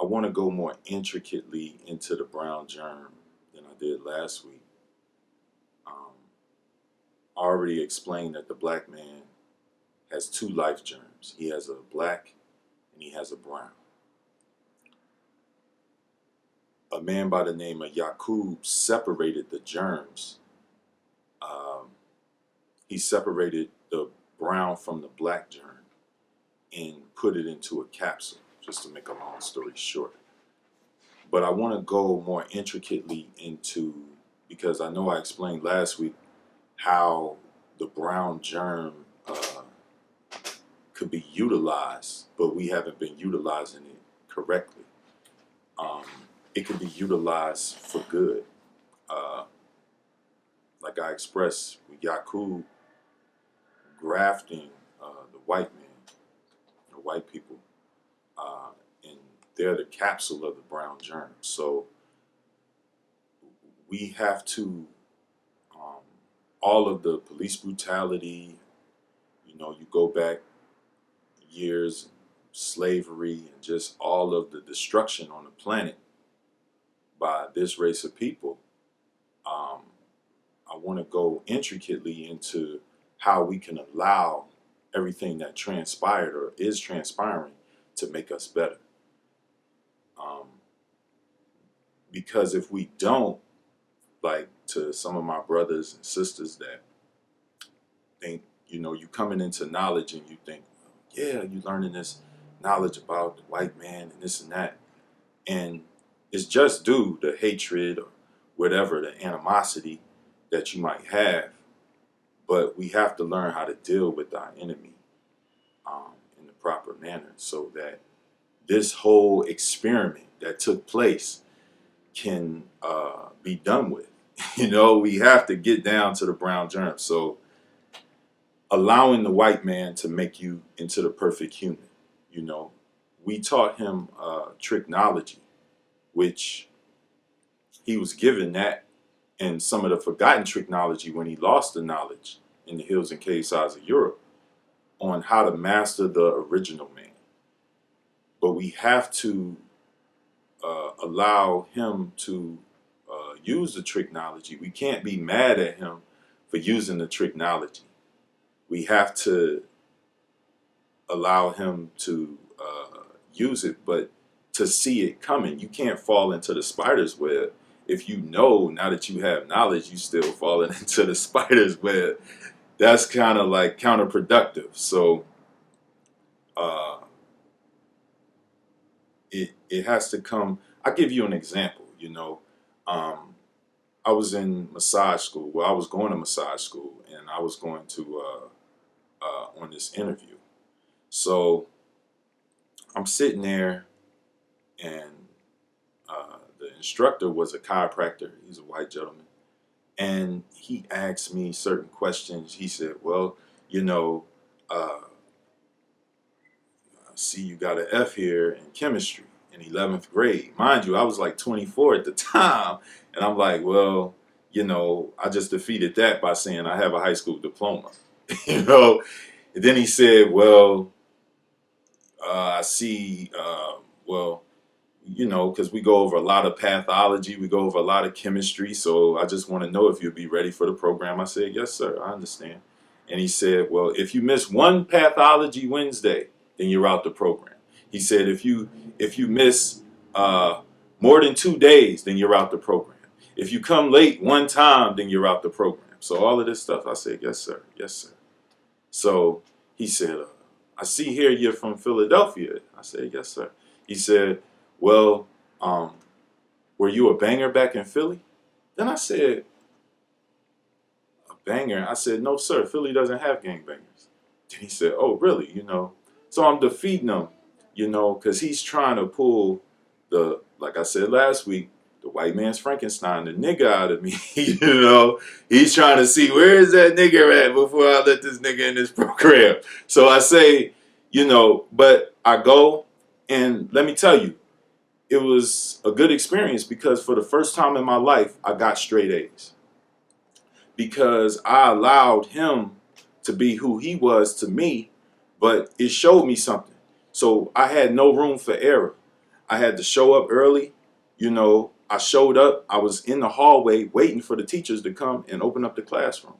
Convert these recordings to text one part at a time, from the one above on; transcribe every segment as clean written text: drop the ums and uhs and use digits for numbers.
want to go more intricately into the brown germ than I did last week. Um, I already explained that the black man has two life germs. He has a black and he has a brown. A man by the name of Yakub separated the germs. Um, he separated the brown from the black germ and put it into a capsule, just to make a long story short. But I want to go more intricately into, because I know I explained last week how the brown germ could be utilized, but we haven't been utilizing it correctly. Um, it could be utilized for good. Uh, like I expressed with Yakub grafting the white man, the white people, uh, and they're the capsule of the brown germ. So we have to, um, all of the police brutality, you go back years, slavery, and just all of the destruction on the planet by this race of people. Um, I want to go intricately into how we can allow everything that transpired or is transpiring to make us better. Um, because if we don't, like to some of my brothers and sisters that think, you coming into knowledge and you think, yeah, you learning this knowledge about the white man and this and that. And it's just due to hatred or whatever, the animosity that you might have. But we have to learn how to deal with our enemy in the proper manner so that this whole experiment that took place can be done with. We have to get down to the brown germ. So allowing the white man to make you into the perfect human. You know, we taught him tricknology, which he was given that and some of the forgotten tricknology when he lost the knowledge in the hills and cave sides of Europe on how to master the original man. But we have to allow him to use the tricknology. We can't be mad at him for using the tricknology. We have to allow him to use it, but to see it coming. You can't fall into the spider's web. If you know, now that you have knowledge, you still falling into the spider's web. That's kind of like counterproductive. So uh, it has to come. I'll give you an example. Um, I was in massage school. Well, I was going to massage school, and I was going to on this interview. So I'm sitting there, and the instructor was a chiropractor. He's a white gentleman. And he asked me certain questions. He said, well, uh, I see you got an F here in chemistry in 11th grade. Mind you, I was like 24 at the time. And I'm like, well, I just defeated that by saying I have a high school diploma. you know. And then he said, well, I see, well, because we go over a lot of pathology, we go over a lot of chemistry. So I just want to know if you'll be ready for the program. I said, yes, sir, I understand. And he said, well, if you miss one pathology Wednesday, then you're out the program. He said, if you miss more than 2 days, then you're out the program. If you come late one time, then you're out the program. So all of this stuff, I said, yes, sir, yes, sir. So he said, I see here you're from Philadelphia. I said, yes, sir. He said, well, were you a banger back in Philly? Then I said, a banger? I said, no, sir, Philly doesn't have gangbangers. Then he said, oh, really? So I'm defeating him, because he's trying to pull like I said last week, the white man's Frankenstein, the nigga out of me. He's trying to see where is that nigga at before I let this nigga in this program. So I say, but I go, and let me tell you, it was a good experience because for the first time in my life, I got straight A's. Because I allowed him to be who he was to me, but it showed me something. So I had no room for error. I had to show up early. I showed up. I was in the hallway waiting for the teachers to come and open up the classroom.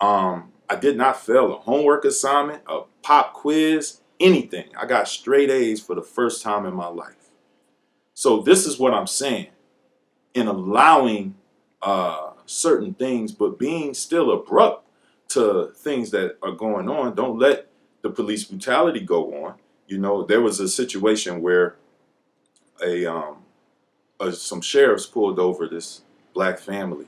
I did not fail a homework assignment, a pop quiz, anything. I got straight A's for the first time in my life. So this is what I'm saying. In allowing certain things, but being still abrupt to things that are going on. Don't let the police brutality go on. There was a situation where some sheriffs pulled over this black family,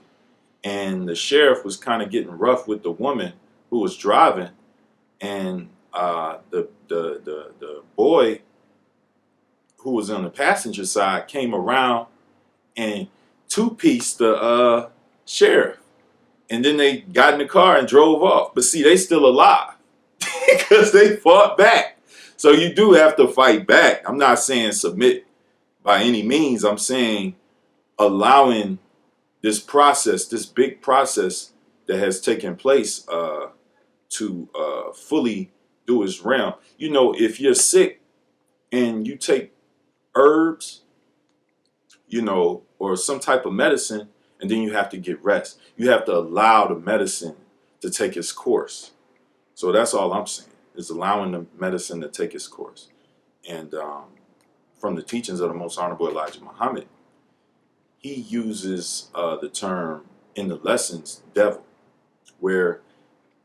and the sheriff was kind of getting rough with the woman who was driving, and the boy who was on the passenger side came around and two-pieced the sheriff, and then they got in the car and drove off. But see, they still alive because they fought back. So you do have to fight back. I'm not saying submit by any means. I'm saying allowing this process, this big process that has taken place, to fully do its realm. If you're sick and you take herbs, or some type of medicine, and then you have to get rest. You have to allow the medicine to take its course. So that's all I'm saying, is allowing the medicine to take its course. And from the teachings of the Most Honorable Elijah Muhammad, he uses the term in the lessons, devil, where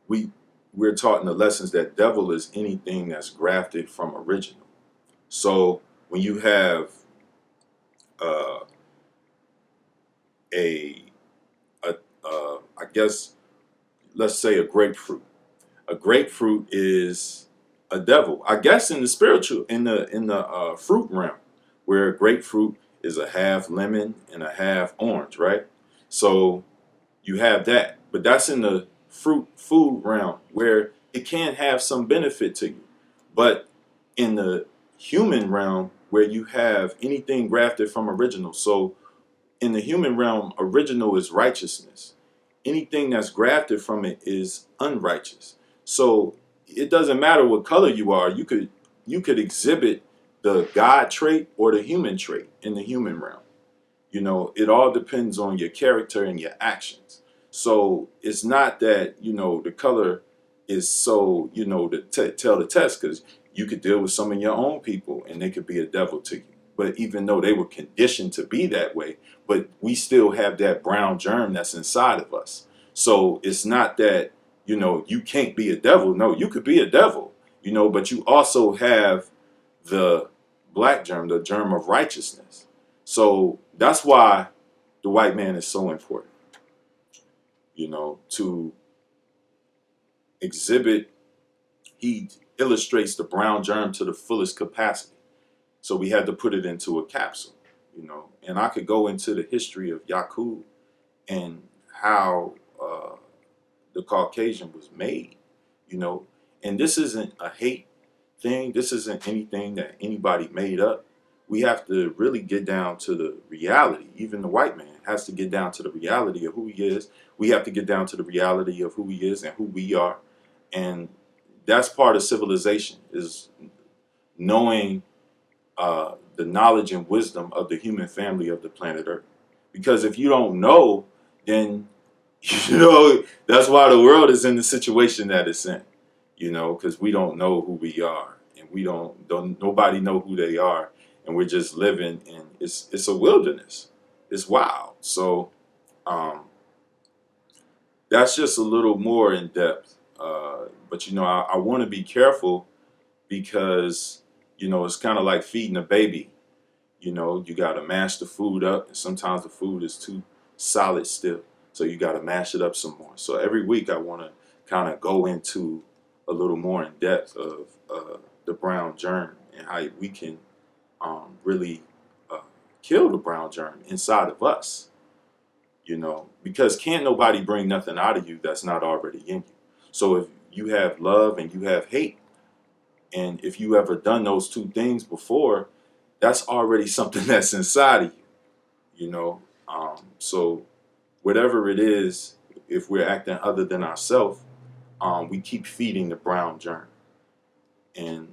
we're taught in the lessons that devil is anything that's grafted from original. So when you have I guess, let's say a grapefruit. A grapefruit is a devil. I guess in the spiritual, in the fruit realm, where grapefruit is a half lemon and a half orange, right? So you have that, but that's in the food realm where it can have some benefit to you. But in the human realm, where you have anything grafted from original, so in the human realm, original is righteousness. Anything that's grafted from it is unrighteous. So it doesn't matter what color you are. You could exhibit the God trait or the human trait in the human realm. It all depends on your character and your actions. So it's not that the color is so to tell the test, because you could deal with some of your own people and they could be a devil to you. But even though they were conditioned to be that way, but we still have that brown germ that's inside of us. So it's not that, you can't be a devil. No, you could be a devil, but you also have the black germ, the germ of righteousness. So that's why the white man is so important, to exhibit. He illustrates the brown germ to the fullest capacity. So we had to put it into a capsule, and I could go into the history of Yakub and how the Caucasian was made, and this isn't a hate thing. This isn't anything that anybody made up. We have to really get down to the reality. Even the white man has to get down to the reality of who he is. We have to get down to the reality of who he is and who we are. And that's part of civilization, is knowing the knowledge and wisdom of the human family of the planet Earth. Because if you don't know, then that's why the world is in the situation that it's in. Because we don't know who we are, and we don't nobody know who they are, and we're just living in it's a wilderness. It's wild. So that's just a little more in depth. But I want to be careful, because it's kind of like feeding a baby. You got to mash the food up, and sometimes the food is too solid still, so you got to mash it up some more. So every week I want to kind of go into a little more in depth of the brown germ and how we can really kill the brown germ inside of us. Because can't nobody bring nothing out of you that's not already in you. So if you have love and you have hate, and if you ever done those two things before, that's already something that's inside of you. So whatever it is, if we're acting other than ourselves, we keep feeding the brown germ. And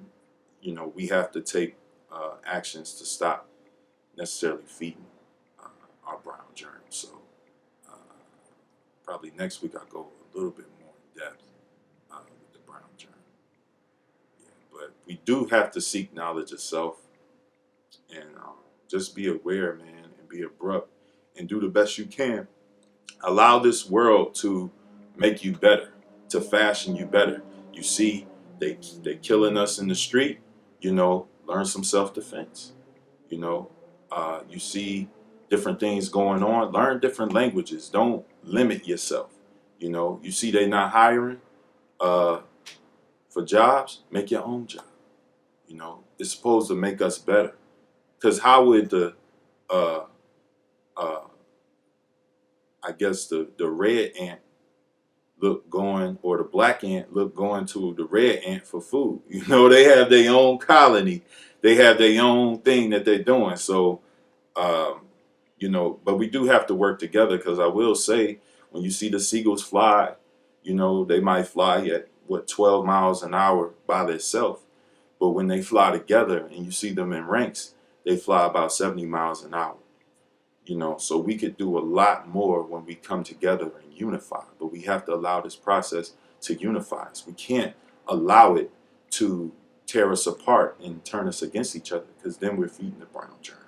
we have to take actions to stop necessarily feeding our brown germ. So uh, probably next week I'll go a little bit more in depth with the brown germ. Yeah, but we do have to seek knowledge of self and just be aware, man, and be abrupt and do the best you can. Allow this world to make you better, to fashion you better. You see, they killing us in the street. Learn some self defense. You know, you see different things going on. Learn different languages. Don't limit yourself. You see they not hiring uh, for jobs. Make your own job. It's supposed to make us better. Because how would uh, uh, I guess the red ant look going, or the black ant look going to the red ant for food? They have their own colony. They have their own thing that they're doing. So, um, but we do have to work together, because I will say, when you see the seagulls fly, they might fly at 12 miles an hour by themselves. But when they fly together and you see them in ranks, they fly about 70 miles an hour. So we could do a lot more when we come together and unify, but we have to allow this process to unify us. We can't allow it to tear us apart and turn us against each other, because then we're feeding the brown germ.